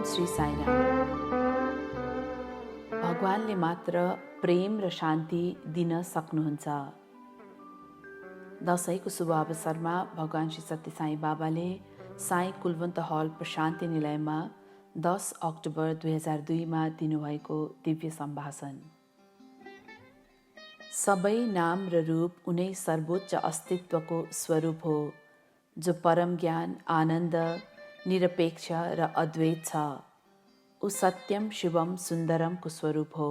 श्री साईराम। भगवानले मात्र प्रेम र शान्ति दिन सक्नुहुन्छ। दशैंको शुभ अवसरमा भगवान श्री सत्य साई बाबाले साई कुलवन्त हल प्रशान्ति निलयमा 10 अक्टोबर 2002 दिनुभएको दिव्य सम्भाषण। सबै नाम र रूप उनै सर्वोच्च अस्तित्वको स्वरूप हो, जो परम ज्ञान, आनन्द, निरपेक्ष र अद्वैत छ। ऊ सत्यम, शिवम, सुन्दरमको स्वरूप हो।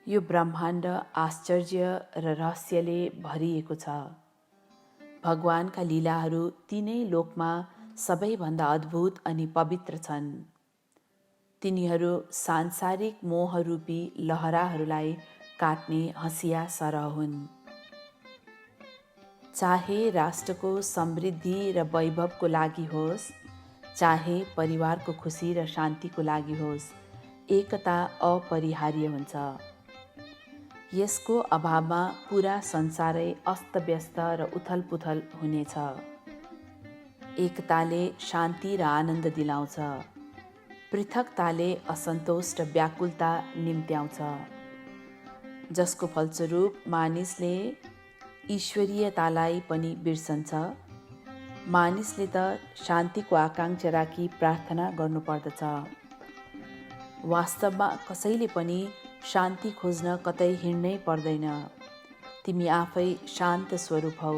यो ब्रह्माण्ड आश्चर्य र रहस्यले भरिएको छ। भगवानका लीलाहरू तीनै लोकमा सबैभन्दा अद्भुत अनि पवित्र छन्। तिनीहरू सांसारिक मोहरूपी लहराहरूलाई काट्ने हँसिया सरह हुन्। चाहे राष्ट्रको समृद्धि र वैभवको लागि होस्, चाहे परिवारको खुसी र शान्तिको लागि होस्, एकता अपरिहार्य हुन्छ। यसको अभावमा पुरा संसारै अस्तव्यस्त र उथलपुथल हुनेछ। एकताले शान्ति र आनन्द दिलाउँछ। पृथकताले असन्तोष र व्याकुलता निम्त्याउँछ, जसको फलस्वरूप मानिसले ईश्वरीयतालाई पनि बिर्सन्छ। मानिसले त शान्तिको आकांक्षा राखी प्रार्थना गर्नुपर्दछ। वास्तवमा कसैले पनि शान्ति खोज्न कतै हिँड्नै पर्दैन। तिमी आफै शान्त स्वरूप हौ।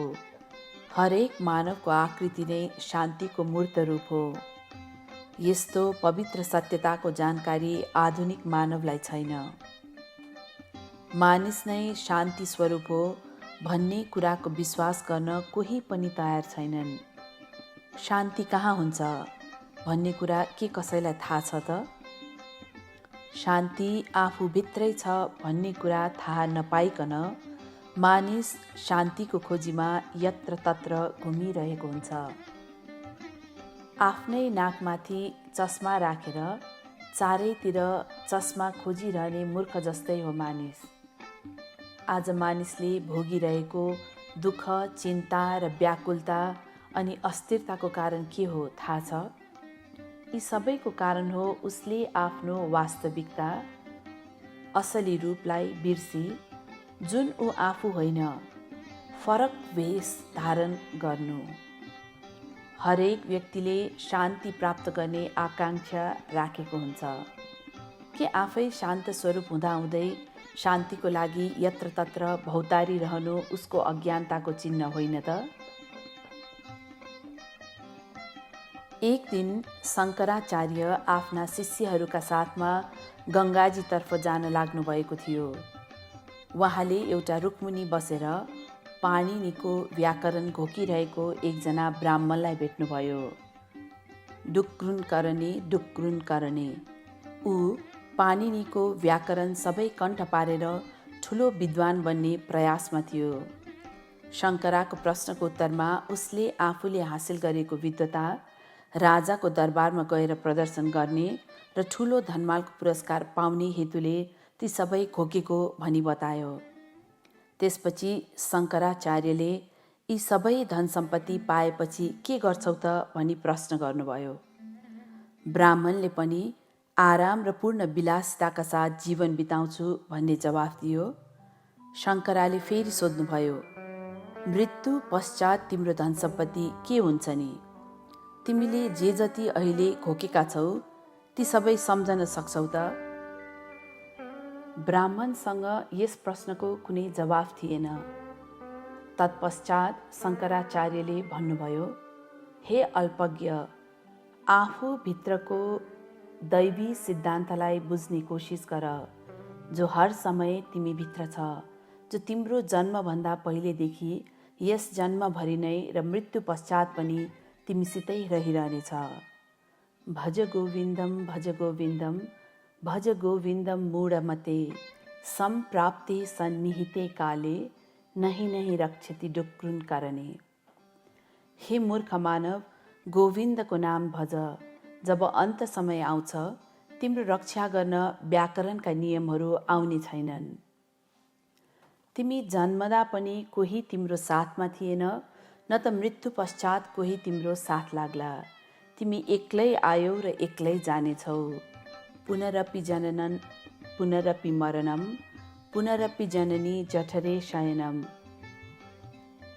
हरेक मानवको आकृति नै शान्तिको मूर्त रूप हो। यस्तो पवित्र सत्यताको जानकारी आधुनिक मानवलाई छैन। मानिस नै शान्ति स्वरूप हो भन्ने कुराको विश्वास गर्न कोही पनि तयार छैनन्। शान्ति कहाँ हुन्छ भन्ने कुरा के कसैलाई थाहा छ त? शान्ति आफूभित्रै छ भन्ने कुरा थाहा नपाइकन मानिस शान्तिको खोजीमा यत्रतत्र घुमिरहेको हुन्छ। आफ्नै नाकमाथि चस्मा राखेर चारैतिर चस्मा खोजिरहने मूर्ख जस्तै हो मानिस। आज मानिसले भोगिरहेको दुःख, चिन्ता र व्याकुलता अनि अस्थिरताको कारण के हो थाहा छ? यी सबैको कारण हो उसले आफ्नो वास्तविकता, असली रूपलाई बिर्सी जुन ऊ आफू होइन, फरक वेश धारण गर्नु। हरेक व्यक्तिले शान्ति प्राप्त गर्ने आकांक्षा राखेको हुन्छ। के आफै शान्त स्वरूप हुँदाहुँदै शान्तिको लागि यत्रतत्र भौतारी रहनु उसको अज्ञानताको चिन्ह होइन त? एक दिन शङ्कराचार्य आफ्ना शिष्यहरूका साथमा गङ्गाजीतर्फ जान लाग्नुभएको थियो। उहाँले एउटा रुखमुनि बसेर पाणिनीको व्याकरण घोकिरहेको एकजना ब्राह्मणलाई भेट्नुभयो। डुक्रुन करने डुक्रुन करने। ऊ पाणिनीको व्याकरण सबै कण्ठ पारेर ठुलो विद्वान बन्ने प्रयासमा थियो। शङ्कराको प्रश्नको उत्तरमा उसले आफूले हासिल गरेको विद्वता राजाको दरबारमा गएर प्रदर्शन गर्ने र ठुलो धनमालको पुरस्कार पाउने हेतुले ती सबै घोकेको भनी बतायो। त्यसपछि शङ्कराचार्यले यी सबै धन सम्पत्ति पाएपछि के गर्छौ त भनी प्रश्न गर्नुभयो। ब्राह्मणले पनि आराम र पूर्ण विलासिताका साथ जीवन बिताउँछु भन्ने जवाफ दियो। शङ्कराले फेरि सोध्नुभयो, मृत्यु पश्चात तिम्रो धन सम्पत्ति के हुन्छ नि? तिमीले जे जति अहिले घोकेका छौ ती सबै सम्झन सक्छौ त? ब्राह्मणसँग यस प्रश्नको कुनै जवाफ थिएन। तत्पश्चात शङ्कराचार्यले भन्नुभयो, हे अल्पज्ञ, आफूभित्रको दैवी सिद्धान्तलाई बुझ्ने कोसिस गर, जो हर समय तिमीभित्र छ, जो तिम्रो जन्मभन्दा पहिलेदेखि यस जन्मभरि नै र मृत्यु पश्चात पनि तिमीसितै रहिरहनेछ। भज गोविन्दम भज गोविन्दम भज गोविन्दम मूढमते, सम्प्राप्ते सन्निहिते काले नहि नहि रक्षति डुक्रुन करने। हे मूर्ख मानव, गोविन्दको नाम भज। जब अन्त समय आउँछ तिम्रो रक्षा गर्न व्याकरणका नियमहरू आउने छैनन्। तिमी जन्मदा पनि कोही तिम्रो साथमा थिएन, न त मृत्यु पश्चात कोही तिम्रो साथ लाग्ला। तिमी एक्लै आयौ र एक्लै जानेछौ। पुनरपि जननं पुनरपि मरणं पुनरपि जननी जठरे शयनं।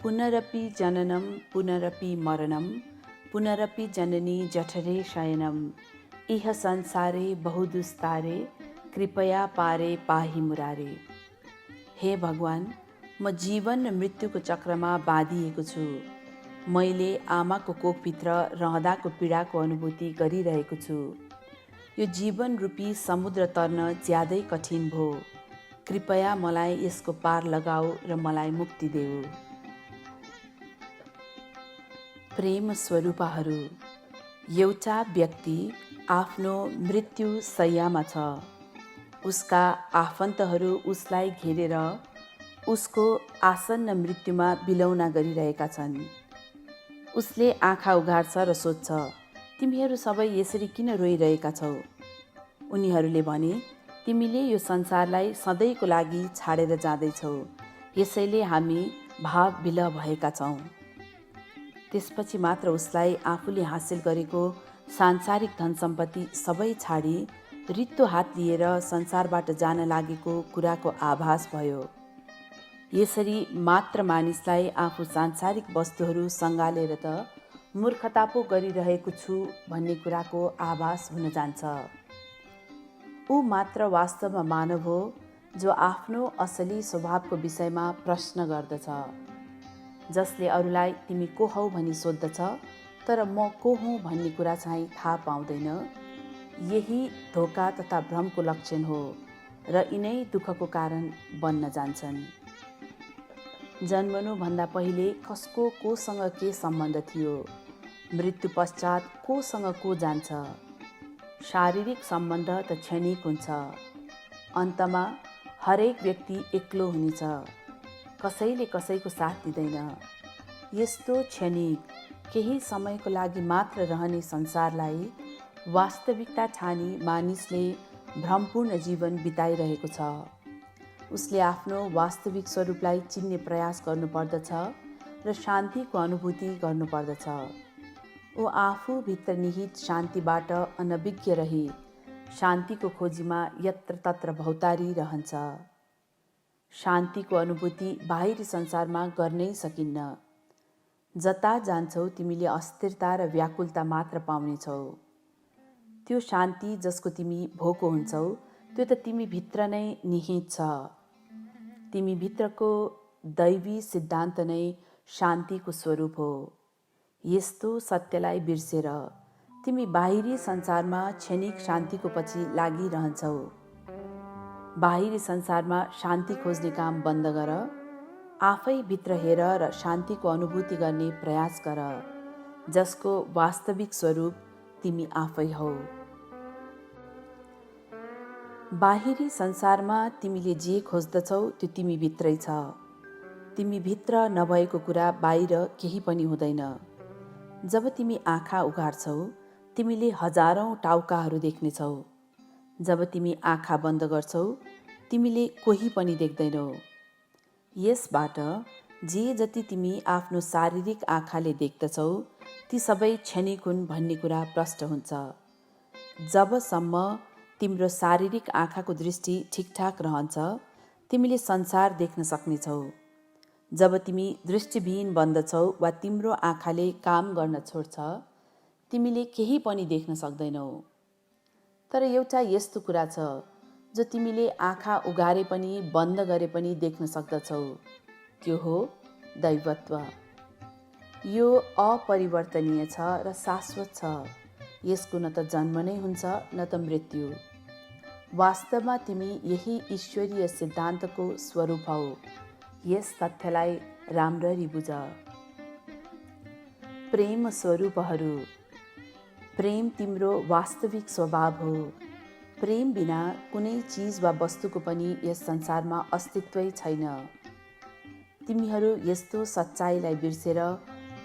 पुनरपि जननं पुनरपि मरणं पुनरपि जननी जठरे शयनं। इह संसारे बहुदुस्तारे कृपया पारे पाहि मुरारे। हे भगवान, म जीवन र मृत्युको चक्रमा बाँधिएको छु। मैले आमाको कोखभित्र रहँदाको पीडाको अनुभूति गरिरहेको छु। यो जीवन रूपी समुद्र तर्न ज्यादै कठिन भयो। कृपया मलाई यसको पार लगाऊ र मलाई मुक्ति देऊ। प्रेम स्वरूपहरू। एउटा व्यक्ति आफ्नो मृत्यु शय्यामा छ। उसका आफन्तहरू उसलाई घेरेर उसको आसन्न मृत्युमा बिलौना गरिरहेका छन्। उसले आँखा उघार्छ र सोध्छ, तिमीहरू सबै यसरी किन रोइरहेका छौ? उनीहरूले भने, तिमीले यो संसारलाई सधैँको लागि छाडेर जाँदैछौ, यसैले हामी भावविलय भएका छौँ। त्यसपछि मात्र उसलाई आफूले हासिल गरेको सांसारिक धन सम्पत्ति सबै छाडी रित्तो हात लिएर संसारबाट जान लागेको कुराको आभास भयो। यसरी मात्र मानिसलाई आफू सांसारिक वस्तुहरू सँगालेर त मूर्खता पो गरिरहेको छु भन्ने कुराको आभास हुन जान्छ। ऊ मात्र वास्तवमा मानव हो जो आफ्नो असली स्वभावको विषयमा प्रश्न गर्दछ, जसले अरूलाई तिमी को हौ भनी सोद्धछ तर म को हुँ भन्ने कुरा चाहिँ थाहा पाउँदैन। यही धोका तथा भ्रमको लक्षण हो र यिनै दुःखको कारण बन्न जान्छन्। जन्मनुभन्दा पहिले कसको कोसँग के सम्बन्ध थियो, मृत्यु पश्चात कोसँग को जान्छ। शारीरिक सम्बन्ध त क्षणिक हुन्छ। अन्तमा हरेक व्यक्ति एक्लो हुनेछ, कसैले कसैको साथ दिँदैन। यस्तो क्षणिक केही समयको लागि मात्र रहने संसारलाई वास्तविकता ठानी मानिसले भ्रमपूर्ण जीवन बिताइरहेको छ। उसले आफ्नो वास्तविक स्वरूपलाई चिन्ने प्रयास गर्नुपर्दछ र शान्तिको अनुभूति गर्नुपर्दछ। ऊ आफूभित्र निहित शान्तिबाट अनभिज्ञ रही शान्तिको खोजीमा यत्रतत्र भौतारी रहन्छ। शान्तिको अनुभूति बाहिरी संसारमा गर्नै सकिन्न। जता जान्छौ तिमीले अस्थिरता र व्याकुलता मात्र पाउनेछौ। त्यो शान्ति जसको तिमी भोको हुन्छौ त्यो त तिमी भित्र नै निहित छ। तिमी भित्रको दैवी सिद्धान्त नै शान्तिको स्वरूप हो। यस्तो सत्यलाई बिर्सेर तिमी बाहिरी संसारमा क्षणिक शान्तिको पछि लागिरहन्छौ। बाहिरी संसारमा शान्ति खोज्ने काम बन्द गर, आफै भित्र हेर र शान्तिको अनुभूति गर्ने प्रयास गर, जसको वास्तविक स्वरूप तिमी आफै हौ। बाहिरी संसारमा तिमीले जे खोज्दछौ त्यो तिमी भित्रै छ। तिमी भित्र नभएको कुरा बाहिर केही पनि हुँदैन। जब तिमी आँखा उघार्छौ तिमीले हजारौं टाउकाहरू देख्नेछौ। जब तिमी आँखा बन्द गर्छौ तिमीले कोही पनि देख्दैनौ। यसबाट जे जति तिमी आफ्नो शारीरिक आँखाले देख्दछौ ती सबै क्षणिक हुन् भन्ने कुरा प्रष्ट हुन्छ। जबसम्म तिम्रो शारीरिक आँखाको दृष्टि ठिकठाक रहन्छ तिमीले संसार देख्न सक्नेछौ। जब तिमी दृष्टिविहीन बन्दछौ वा तिम्रो आँखाले काम गर्न छोड्छ तिमीले केही पनि देख्न सक्दैनौ। तर एउटा यस्तो कुरा छ जो तिमीले आँखा उघारे पनि बन्द गरे पनि देख्न सक्दछौ, त्यो हो दैवत्व। यो अपरिवर्तनीय छ र शाश्वत छ। यसको न त जन्म नै हुन्छ न त मृत्यु। वास्तवमा तिमी यही ईश्वरीय सिद्धान्तको स्वरूप हौ। यस तथ्यलाई राम्ररी बुझ। प्रेम स्वरूपहरू। प्रेम तिम्रो वास्तविक स्वभाव हो। प्रेम बिना कुनै चिज वा वस्तुको पनि यस संसारमा अस्तित्वै छैन। तिमीहरू यस्तो सच्चाइलाई बिर्सेर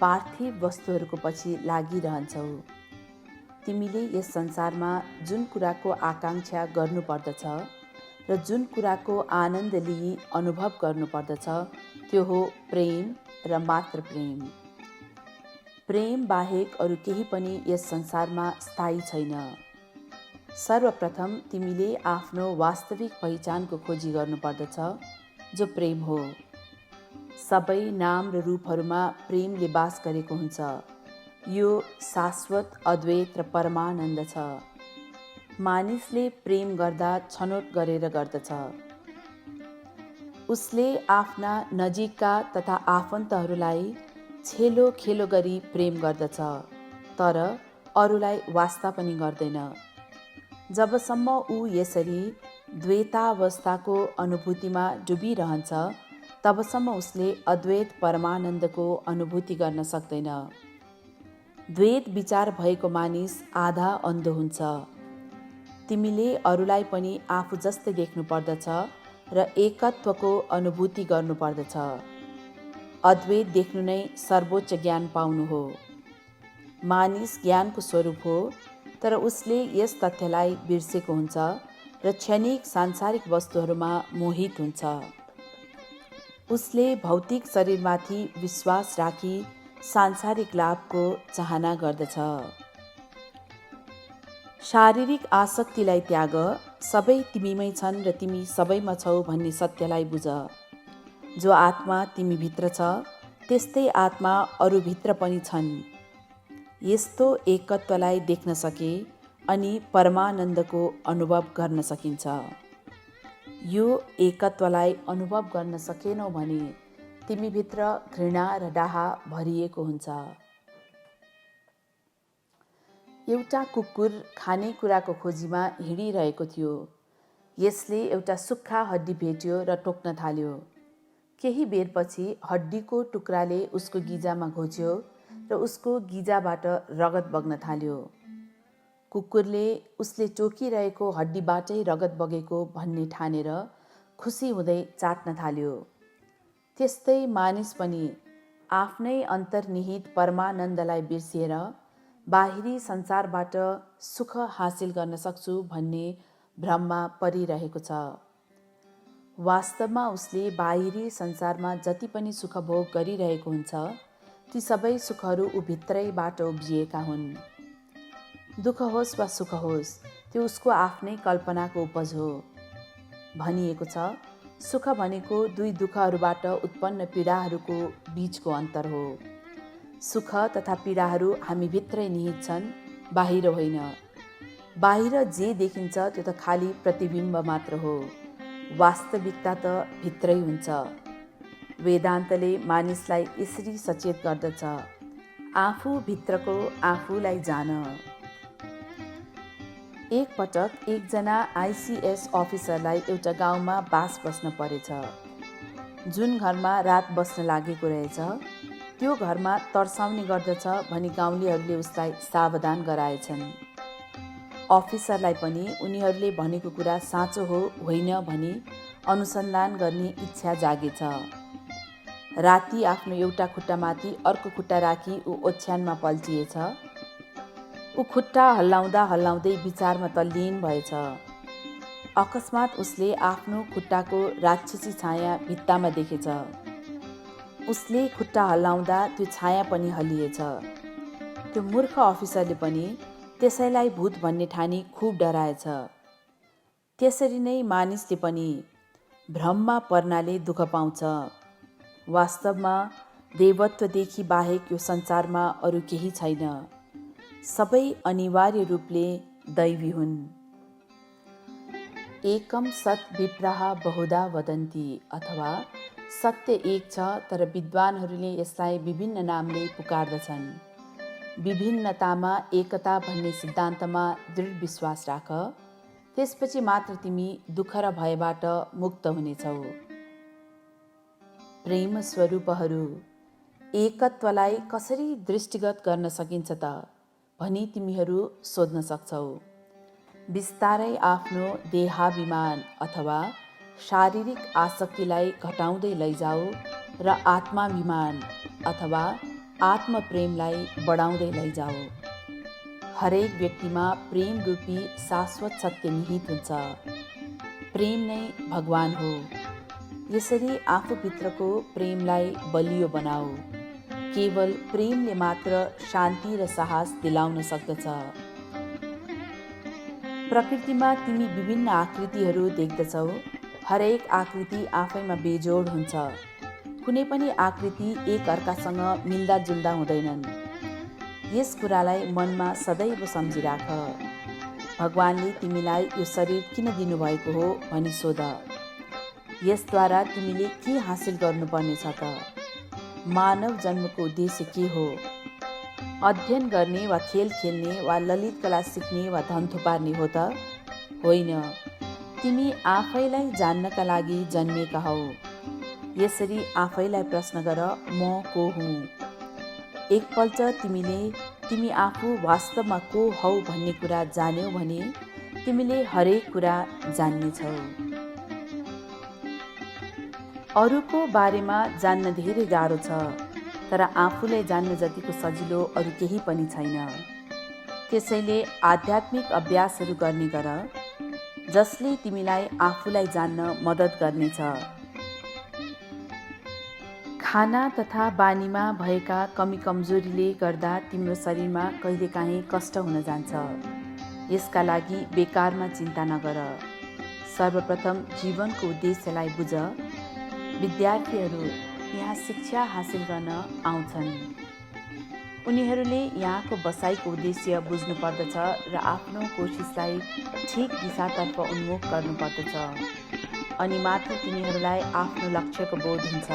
पार्थिव वस्तुहरूको पछि लागिरहन्छौ। तिमीले यस संसारमा जुन कुराको आकाङ्क्षा गर्नुपर्दछ र जुन कुराको आनन्द लिई अनुभव गर्नुपर्दछ त्यो हो प्रेम र मात्र प्रेम। प्रेम बाहेक अरू केही पनि यस संसारमा स्थायी छैन। सर्वप्रथम तिमीले आफ्नो वास्तविक पहिचानको खोजी गर्नुपर्दछ, जो प्रेम हो। सबै नाम र रूपहरूमा प्रेमले बास गरेको हुन्छ। यो शाश्वत, अद्वैत र परमानन्द छ। मानिसले प्रेम गर्दा छनौट गरेर गर्दछ। उसले आफ्ना नजिकका तथा आफन्तहरूलाई छेलो खेलो गरी प्रेम गर्दछ, तर अरूलाई वास्ता पनि गर्दैन। जबसम्म ऊ यसरी द्वैतावस्थाको अनुभूतिमा डुबिरहन्छ, तबसम्म उसले अद्वैत परमानन्दको अनुभूति गर्न सक्दैन। द्वैत विचार भएको मानिस आधा अन्धो हुन्छ। तिमीले अरूलाई पनि आफू जस्तै देख्नु पर्दछ र एकत्वको अनुभूति गर्नुपर्दछ। अद्वैत देख्नु नै सर्वोच्च ज्ञान पाउनु हो। मानिस ज्ञानको स्वरूप हो, तर उसले यस तथ्यलाई बिर्सेको हुन्छ र क्षणिक सांसारिक वस्तुहरूमा मोहित हुन्छ। उसले भौतिक शरीरमाथि विश्वास राखी सांसारिक लाभको चाहना गर्दछ। शारीरिक आसक्तिलाई त्याग, सबै तिमीमै छन् र तिमी सबैमा छौ भन्ने सत्यलाई बुझ। जो आत्मा तिमीभित्र छ, त्यस्तै आत्मा अरूभित्र पनि छन्। यस्तो एकत्वलाई देख्न सके अनि परमानन्दको अनुभव गर्न सकिन्छ। यो एकत्वलाई अनुभव गर्न सकेनौ भने तिमीभित्र घृणा र डाहा भरिएको हुन्छ। एउटा कुकुर खानेकुराको खोजीमा हिँडिरहेको थियो। यसले एउटा सुक्खा हड्डी भेट्यो र टोक्न थाल्यो। केही बेरपछि हड्डीको टुक्राले उसको गिजामा घोच्यो र उसको गिजाबाट रगत बग्न थाल्यो। कुकुरले उसले टोकिरहेको हड्डीबाटै रगत बगेको भन्ने ठानेर खुसी हुँदै चाट्न थाल्यो। त्यस्तै मानिस पनि आफ्नै अन्तर्निहित परमानन्दलाई बिर्सिएर बाहिरी संसारबाट सुख हासिल गर्न सक्छु भन्ने भ्रममा परिरहेको छ। वास्तवमा उसले बाहिरी संसारमा जति पनि सुख भोग गरिरहेको हुन्छ, ती सबै सुखहरू ऊ भित्रैबाट उब्जिएका हुन्। दुःख होस् वा सुख होस्, त्यो उसको आफ्नै कल्पनाको उपज हो। भनिएको छ, सुख भनेको दुई दुःखहरूबाट उत्पन्न पीडाहरूको बीचको अन्तर हो। सुख तथा पीडाहरू हामी भित्रै निहित छन्, बाहिर होइन। बाहिर जे देखिन्छ त्यो त खाली प्रतिबिम्ब मात्र हो। वास्तविकता त भित्रै हुन्छ। वेदान्तले मानिसलाई यसरी सचेत गर्दछ, आफू भित्रको आफूलाई जान। एक पटक एकजना आइसिएस अफिसरलाई एउटा गाउँमा बास बस्न परेछ। जुन घरमा रात बस्न लागेको रहेछ, त्यो घरमा तर्साउने गर्दछ भनी गाउँलेहरूले उसलाई सावधान गराएछन्। अफिसरलाई पनि उनीहरूले भनेको कुरा साँचो हो होइन भनी अनुसन्धान गर्ने इच्छा जागेछ। राति आफ्नो एउटा खुट्टामाथि अर्को खुट्टा राखी ऊ ओछ्यानमा पल्टिएछ। ऊ खुट्टा हल्लाउँदा हल्लाउँदै विचारमा तल्लीन भएछ। अकस्मात उसले आफ्नो खुट्टाको राक्षसी छाया भित्तामा देखेछ। उसले खुट्टा हल्लाउँदा त्यो छाया पनि हल्लिएछ। त्यो मूर्ख अफिसरले पनि त्यसैलाई भूत भन्ने ठानी खुब डराएछ। त्यसरी नै मानिसले पनि भ्रममा पर्नाले दुःख पाउँछ। वास्तवमा देवत्वदेखि बाहेक यो संसारमा अरू केही छैन। सबै अनिवार्य रूपले दैवी हुन्। एकम सत् विप्रः बहुधा वदन्ति, अथवा सत्य एक छ तर विद्वानहरूले यसलाई विभिन्न नामले पुकार्दछन्। विभिन्नतामा एकता भन्ने सिद्धान्तमा दृढ विश्वास राख, त्यसपछि मात्र तिमी दुःख र भयबाट मुक्त हुनेछौ। प्रेम स्वरूपहरू, एकत्वलाई कसरी दृष्टिगत गर्न सकिन्छ त भनी तिमीहरू सोध्न सक्छौ। बिस्तारै आफ्नो देहाभिमान अथवा शारीरिक आसक्तिलाई घटाउँदै लैजाऊ र आत्माभिमान अथवा आत्मप्रेमलाई बढाउँदै लैजाऊ। हरेक व्यक्तिमा प्रेम रूपी शाश्वत सत्य निहित हुन्छ। प्रेम नै भगवान हो। यसरी आफूभित्रको प्रेमलाई बलियो बनाऊ। केवल प्रेमले मात्र शान्ति र साहस दिलाउन सक्दछ। प्रकृतिमा तिमी विभिन्न आकृतिहरू देख्दछौ। हरेक आकृति आफैमा बेजोड हुन्छ। कुनै पनि आकृति एक अर्कासँग मिल्दाजुल्दा हुँदैनन्। यस कुरालाई मनमा सदैव सम्झिराख। भगवानले तिमीलाई यो शरीर किन दिनुभएको हो भनी सोध। यसद्वारा तिमीले के हासिल गर्नुपर्नेछ त? मानव जन्मको उद्देश्य के हो? अध्ययन गर्ने वा खेल खेल्ने वा ललित कला सिक्ने वा धन थुपार्ने हो त? होइन, तिमी आफैलाई जान्नका लागि जन्मेका हौ। यसरी आफैलाई प्रश्न गर, म को हुँ? एकपल्ट तिमी आफू वास्तवमा को हौ भन्ने कुरा जान्यौ भने तिमीले हरेक कुरा जान्नेछौ। अरूको बारेमा जान्न धेरै गाह्रो छ, तर आफूलाई जान्न जतिको सजिलो अरू केही पनि छैन। त्यसैले आध्यात्मिक अभ्यासहरू गर्ने गर, जसले तिमीलाई आफूलाई जान्न मद्दत गर्नेछ। खाना तथा बानीमा भएका कमी कमजोरीले गर्दा तिम्रो शरीरमा कहिलेकाहीँ कष्ट हुन जान्छ। यसका लागि बेकारमा चिन्ता नगर। सर्वप्रथम जीवनको उद्देश्यलाई बुझ। विद्यार्थीहरू यहाँ शिक्षा हासिल गर्न आउँछन्। उनीहरूले यहाँको बसाइको उद्देश्य बुझ्नु पर्दछ र आफ्नो कोसिसलाई ठिक दिशातर्फ उन्मुख गर्नुपर्दछ। अनि मात्र तिनीहरूलाई आफ्नो लक्ष्यको बोध हुन्छ।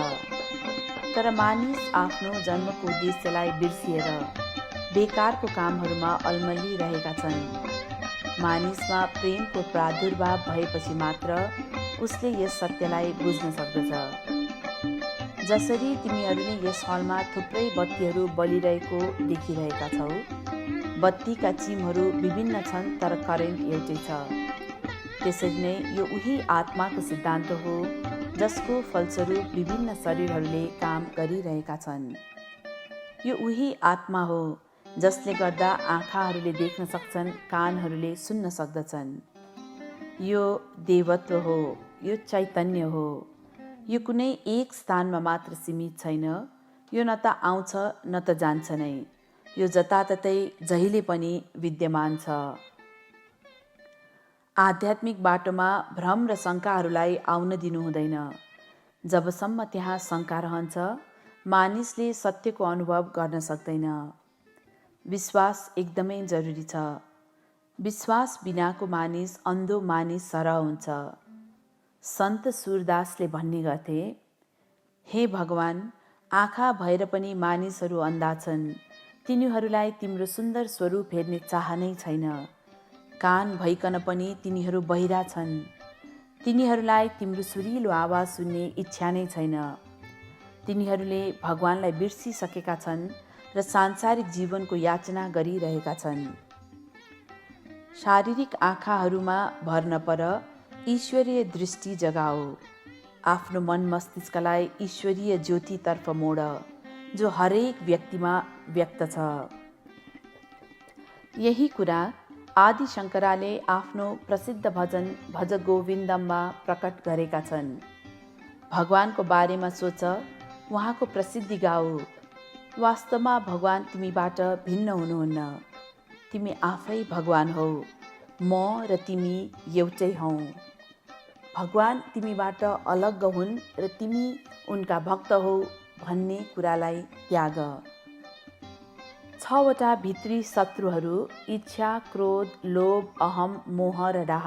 तर मानिस आफ्नो जन्मको उद्देश्यलाई बिर्सिएर बेकारको कामहरूमा अल्मलिरहेका छन्। मानिसमा प्रेमको प्रादुर्भाव भएपछि मात्र उसले यस सत्यलाई बुझ्न सक्दछ। जसरी तिमीहरूले यस हलमा थुप्रै बत्तीहरू बलिरहेको देखिरहेका छौ। बत्तीका चिमहरू विभिन्न छन् तर करेन्ट एउटै छ। त्यसरी नै यो उही आत्माको सिद्धान्त हो जसको फलस्वरूप विभिन्न शरीरहरूले काम गरिरहेका छन्। यो उही आत्मा हो जसले गर्दा आँखाहरूले देख्न सक्छन्, कानहरूले सुन्न सक्दछन्। यो देवत्व हो, यो चैतन्य हो। यो कुनै एक स्थानमा मात्र सीमित छैन। यो न त आउँछ न त जान्छ नै। यो जताततै जहिले पनि विद्यमान छ। आध्यात्मिक बाटोमा भ्रम र शङ्काहरूलाई आउन दिनु हुँदैन। जबसम्म त्यहाँ शङ्का रहन्छ, मानिसले सत्यको अनुभव गर्न सक्दैन। विश्वास एकदमै जरुरी छ। विश्वास बिनाको मानिस अन्धो मानिस सरह हुन्छ। सन्त सूरदासले भन्ने गर्थे, हे भगवान, आँखा भएर पनि मानिसहरू अन्धा छन्। तिनीहरूलाई तिम्रो सुन्दर स्वरूप हेर्ने चाह नै छैन। कान भइकन पनि तिनीहरू बहिरा छन्। तिनीहरूलाई तिम्रो सुरिलो आवाज सुन्ने इच्छा नै छैन। तिनीहरूले भगवानलाई बिर्सिसकेका छन् र सांसारिक जीवनको याचना गरिरहेका छन्। शारीरिक आँखाहरूमा भर नपर, ईश्वरीय दृष्टि जगाओ। आफ्नो मन मस्तिष्कलाई ईश्वरीय ज्योतितर्फ मोड, जो हरेक व्यक्तिमा व्यक्त छ। यही कुरा आदि शङ्कराले आफ्नो प्रसिद्ध भजन भज गोविन्दममा प्रकट गरेका छन्। भगवानको बारेमा सोच, उहाँको प्रसिद्धि गाऊ। वास्तवमा भगवान तिमीबाट भिन्न हुनुहुन्न। तिमी आफै भगवान हौ। म र तिमी एउटै हौ। भगवान तिमीबाट अलग हुन् र तिमी उनका भक्त हौ भन्ने कुरालाई त्याग। 6वटा भित्री शत्रुहरू इच्छा, क्रोध, लोभ, अहम, मोह र डाह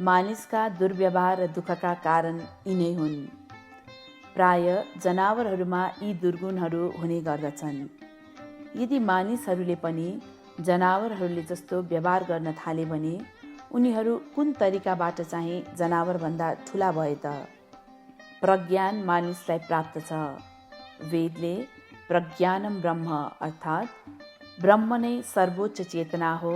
मानिसका दुर्व्यवहार र दुःखका कारण यिनै हुन्। प्राय जनावरहरूमा यी दुर्गुणहरू हुने गर्दछन्। यदि मानिसहरूले पनि जनावरहरूले जस्तो व्यवहार गर्न थाले भने उनीहरू कुन तरिकाबाट चाहिँ जनावरभन्दा ठुला भए त? प्रज्ञान मानिसलाई प्राप्त छ। वेदले प्रज्ञानम ब्रह्म अर्थात् ब्रह्म नै सर्वोच्च चेतना हो।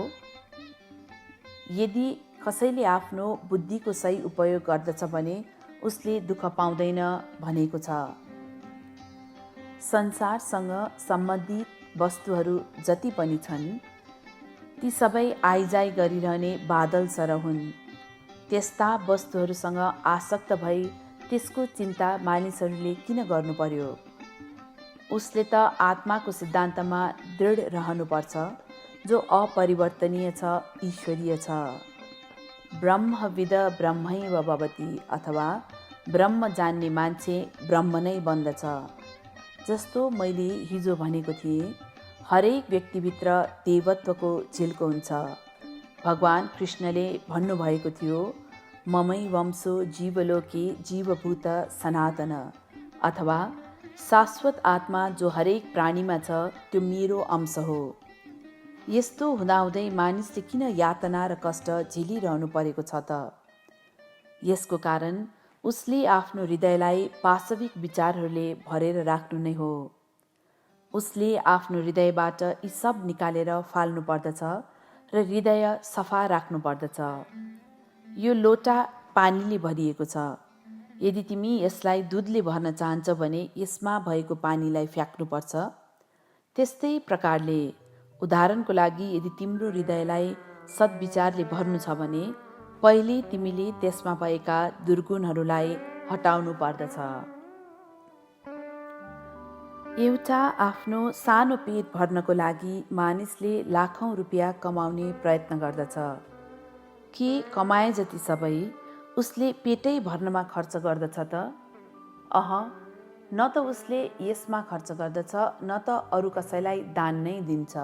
यदि कसैले आफ्नो बुद्धिको सही उपयोग गर्दछ भने उसले दुःख पाउँदैन भनेको छ। संसारसँग सम्बन्धित वस्तुहरू जति पनि छन् ती सबै आइजाइ गरिरहने बादल सरह हुन्। त्यस्ता वस्तुहरूसँग आसक्त भई त्यसको चिन्ता मानिसहरूले किन गर्नु पर्यो? उसले त आत्माको सिद्धान्तमा दृढ रहनुपर्छ, जो अपरिवर्तनीय छ, ईश्वरीय छ। ब्रह्मविद ब्रह्मैव भवति, अथवा ब्रह्म जान्ने मान्छे ब्रह्म नै बन्दछ। जस्तो मैले हिजो भनेको थिएँ, हरेक व्यक्तिभित्र देवत्वको झिल्को हुन्छ। भगवान कृष्णले भन्नुभएको थियो, ममै वंशो जीवलोके जीवभूत सनातन, अथवा शाश्वत आत्मा जो हरेक प्राणीमा छ त्यो मेरो अंश हो। यस्तो हुँदाहुँदै मानिसले किन यातना र कष्ट झेलिरहनु परेको छ त? यसको कारण उसले आफ्नो हृदयलाई पाशविक विचारहरूले भरेर राख्नु नै हो। उसले आफ्नो हृदयबाट यी सब निकालेर फाल्नु पर्दछ र हृदय सफा राख्नु पर्दछ। यो लोटा पानीले भरिएको छ। यदि तिमी यसलाई दुधले भर्न चाहन्छौ भने यसमा भएको पानीलाई फ्याँक्नुपर्छ। त्यस्तै प्रकारले उदाहरणको लागि यदि तिम्रो हृदयलाई सद्विचारले भर्नु छ भने पहिले तिमीले त्यसमा भएका दुर्गुणहरूलाई हटाउनु पर्दछ। एउटा आफ्नो सानो पेट भर्नको लागि मानिसले लाखौँ रुपियाँ कमाउने प्रयत्न गर्दछ। के कमाए जति सबै उसले पेटै भर्नमा खर्च गर्दछ त? न त उसले यसमा खर्च गर्दछ, न त अरू कसैलाई दान नै दिन्छ।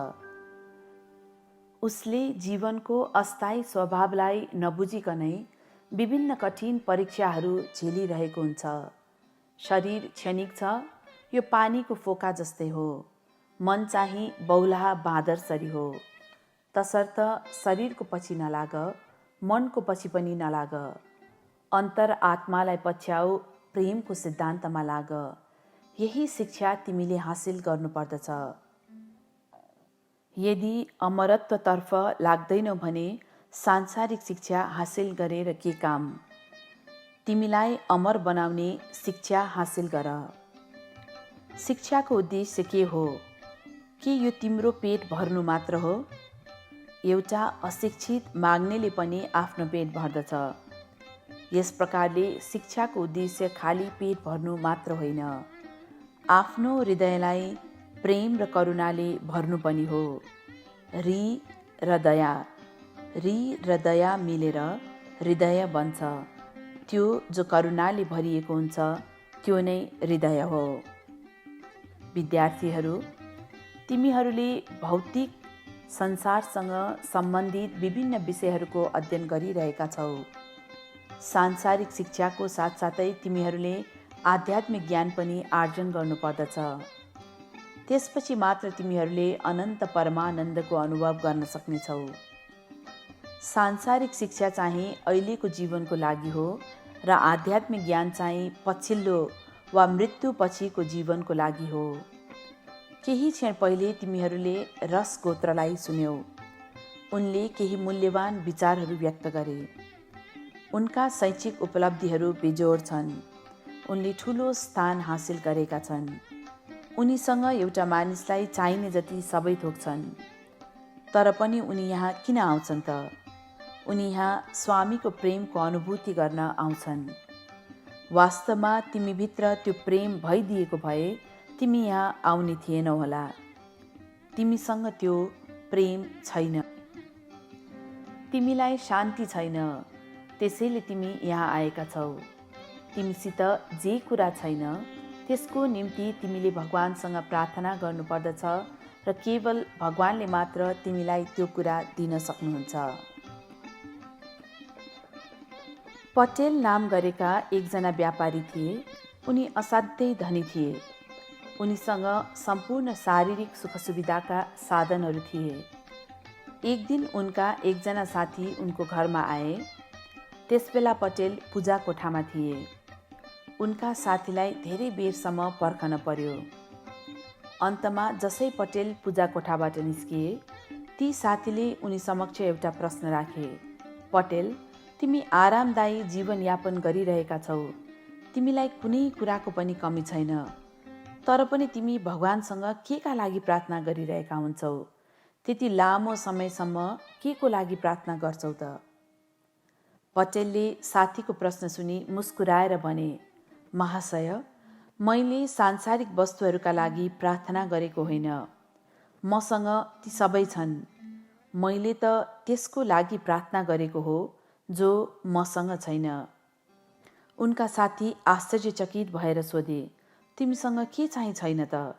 उसले जीवनको अस्थायी स्वभावलाई नबुझिकनै विभिन्न कठिन परीक्षाहरू झेलिरहेको हुन्छ। शरीर क्षणिक छ, यो पानीको फोका जस्तै हो। मन चाहिँ बौलाहा बाँदरसरी हो। तसर्थ शरीरको पछि नलाग, मनको पछि पनि नलाग। अन्तर आत्मालाई पछ्याऊ, प्रेमको सिद्धान्तमा लाग। यही शिक्षा तिमीले हासिल गर्नुपर्दछ। यदि अमरत्वतर्फ लाग्दैनौ भने सांसारिक शिक्षा हासिल गरेर के काम? तिमीलाई अमर बनाउने शिक्षा हासिल गर। शिक्षाको उद्देश्य के हो? के यो तिम्रो पेट भर्नु मात्र हो? एउटा अशिक्षित माग्नेले पनि आफ्नो पेट भर्दछ। यस प्रकारले शिक्षाको उद्देश्य खाली पेट भर्नु मात्र होइन, आफ्नो हृदयलाई प्रेम र करुणाले भर्नु पनि हो। रि र दया मिलेर हृदय बन्छ। त्यो जो करुणाले भरिएको हुन्छ त्यो नै हृदय हो। विद्यार्थीहरू, तिमीहरूले भौतिक संसारसँग सम्बन्धित विभिन्न विषयहरूको अध्ययन गरिरहेका छौ। सांसारिक शिक्षाको साथसाथै तिमीहरूले आध्यात्मिक ज्ञान पनि आर्जन गर्नुपर्दछ। त्यसपछि मात्र तिमीहरूले अनन्त परमानन्दको अनुभव गर्न सक्नेछौ। सांसारिक शिक्षा चाहिँ अहिलेको जीवनको लागि हो र आध्यात्मिक ज्ञान चाहिँ पछिल्लो वा मृत्यु पछिको जीवनको लागि हो। केही क्षण पहिले तिमीहरूले रस गोत्रलाई सुन्यौ। उनले केही मूल्यवान विचारहरू व्यक्त गरे। उनका शैक्षिक उपलब्धिहरू बेजोड छन्। उनले ठुलो स्थान हासिल गरेका छन्। उनीसँग एउटा मानिसलाई चाहिने जति सबै थोक छन्। तर पनि उनी यहाँ किन आउँछन् त? उनी यहाँ स्वामीको प्रेमको अनुभूति गर्न आउँछन्। वास्तवमा तिमीभित्र त्यो प्रेम भइदिएको भए तिमी यहाँ आउने थिएनौ होला। तिमीसँग त्यो प्रेम छैन। तिमीलाई शान्ति छैन, त्यसैले तिमी यहाँ आएका छौ। तिमीसित जे कुरा छैन त्यसको निम्ति तिमीले भगवानसँग प्रार्थना गर्नुपर्दछ र केवल भगवानले मात्र तिमीलाई त्यो कुरा दिन सक्नुहुन्छ। पटेल नाम गरेका एकजना व्यापारी थिए। उनी असाध्यै धनी थिए। उनीसँग सम्पूर्ण शारीरिक सुखसुविधाका साधनहरू थिए। एक दिन उनका एकजना साथी उनको घरमा आए। त्यसबेला पटेल पूजा कोठामा थिए। उनका साथीलाई धेरै बेरसम्म पर्खन पर्यो। अन्तमा जसै पटेल पूजा कोठाबाट निस्किए, ती साथीले उनी समक्ष एउटा प्रश्न राखे। पटेल, तिमी आरामदायी जीवनयापन गरिरहेका छौ। तिमीलाई कुनै कुराको पनि कमी छैन। तर पनि तिमी भगवानसँग के का लागि प्रार्थना गरिरहेका हुन्छौ? त्यति लामो समयसम्म के को लागि प्रार्थना गर्छौ त? पटेलले साथीको प्रश्न सुनि मुस्कुराएर भने, महाशय, मैले सांसारिक वस्तुहरूका लागि प्रार्थना गरेको होइन, मसँग ती सबै छन्। मैले त त्यसको लागि प्रार्थना गरेको हो जो मसँग छैन। उनका साथी आश्चर्यचकित भएर सोधे, तिमीसँग के चाहिँ छैन त?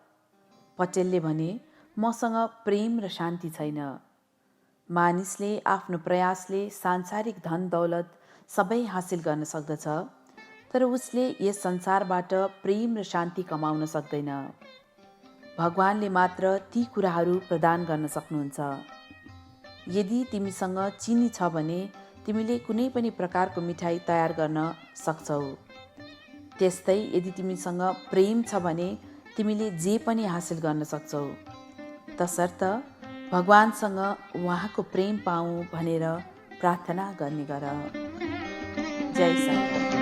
पटेलले भने, मसँग प्रेम र शान्ति छैन। मानिसले आफ्नो प्रयासले सांसारिक धन दौलत सबै हासिल गर्न सक्दछ, तर उसले यस संसारबाट प्रेम र शान्ति कमाउन सक्दैन। भगवानले मात्र ती कुराहरू प्रदान गर्न सक्नुहुन्छ। यदि तिमीसँग चिनी छ भने तिमीले कुनै पनि प्रकारको मिठाई तयार गर्न सक्छौ। त्यस्तै यदि तिमीसँग प्रेम छ भने तिमीले जे पनि हासिल गर्न सक्छौ, तसर्थ भगवानसँग उहाँको प्रेम पाऊँ भनेर प्रार्थना गर्ने गर। जय साईं।